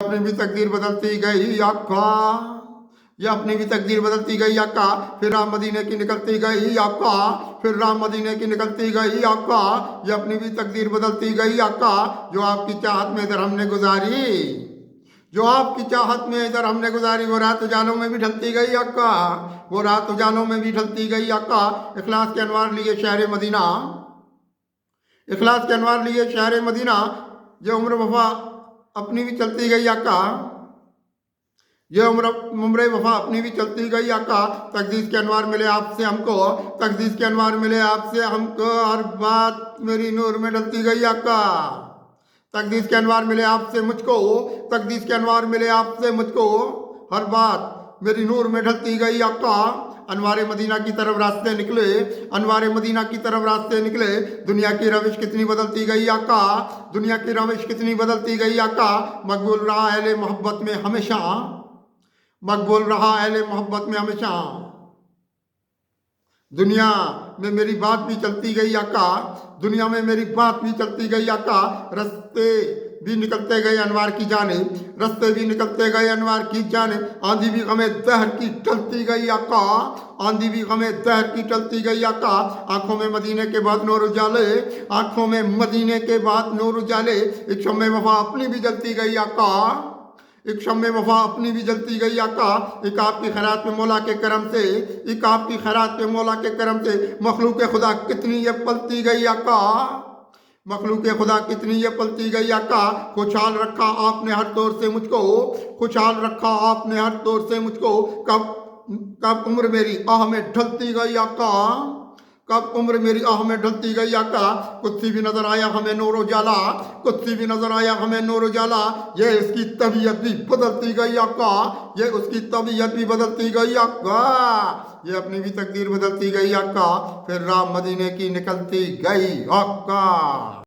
अपनी भी तकदीर बदलती गई आका, ये अपनी भी तकदीर बदलती गई आका। फिर राम मदीने की निकलती गई आका, फिर राम मदीने की निकलती गई आका। ये अपनी भी तकदीर बदलती गई आका। जो आपकी चाहत में इधर हमने गुजारी, जो आपकी चाहत में इधर हमने गुजारी, वो रात उजालों में भी ढलती गई आका, वो रात उजालों में भी ढलती गई आका। इखलास के अनवार लिए शहर मदीना, इखलास के अनवार लिए शहर मदीना। ये उम्र वफा अपनी भी चलती गई आका, ये उम्र वफा अपनी भी चलती गई आका। तकदीस के अनवार मिले आपसे हमको, तकदीस के अनवार मिले आपसे हमको, हर बात मेरी नूर में ढलती गई आका। तकदीस के अनवार मिले आपसे मुझको, तकदीस के अनवार मिले आपसे मुझको, हर बात मेरी नूर में ढलती गई आका। अनवारे मदीना की तरफ रास्ते निकले, अनवारे मदीना की तरफ रास्ते निकले। दुनिया की रविश कितनी बदलती गई आका, दुनिया की रविश कितनी बदलती गई आका। मकबूल रहा अहले मोहब्बत में हमेशा, मकबूल रहा अहले मोहब्बत में हमेशा। दुनिया में मेरी बात भी चलती गई आका, दुनिया में मेरी बात भी चलती गई आका। रास्ते भी निकलते गए अनवार की जाने, रास्ते भी निकलते गए अनवार की जाने। आंधी भी गमे दहर की टलती गई आका, आंधी भी गमे दहर की टलती गई आका। आंखों में मदीने के बाद नूर उजाले, आंखों में मदीने के बाद नूर उजाले। एक शम्मे वफा अपनी भी जलती गई आका, एक शम्मे वफा अपनी भी जलती गई आका। एक आपकी खैरात में मौला के करम से, एक आपकी खैरात में मौला के करम से। मखलूक खुदा कितनी ये पलती गई आका, मखलूक खुदा कितनी ये पलती गई आका। खुशहाल रखा आपने हर दौर से मुझको, खुशहाल रखा आपने हर दौर से मुझको। कब कब उम्र मेरी आह में ढलती गई आका, कब उम्र मेरी आह में ढलती गई आका। कुत्सी भी नजर आया हमें नूर उजाला, कुत्सी भी नजर आया हमें नूर उजाला। ये उसकी तबीयत भी बदलती गई आका, ये उसकी तबीयत भी बदलती गई आका। ये अपनी भी तकदीर बदलती गई आका। फिर राम मदीने की निकलती गई आका।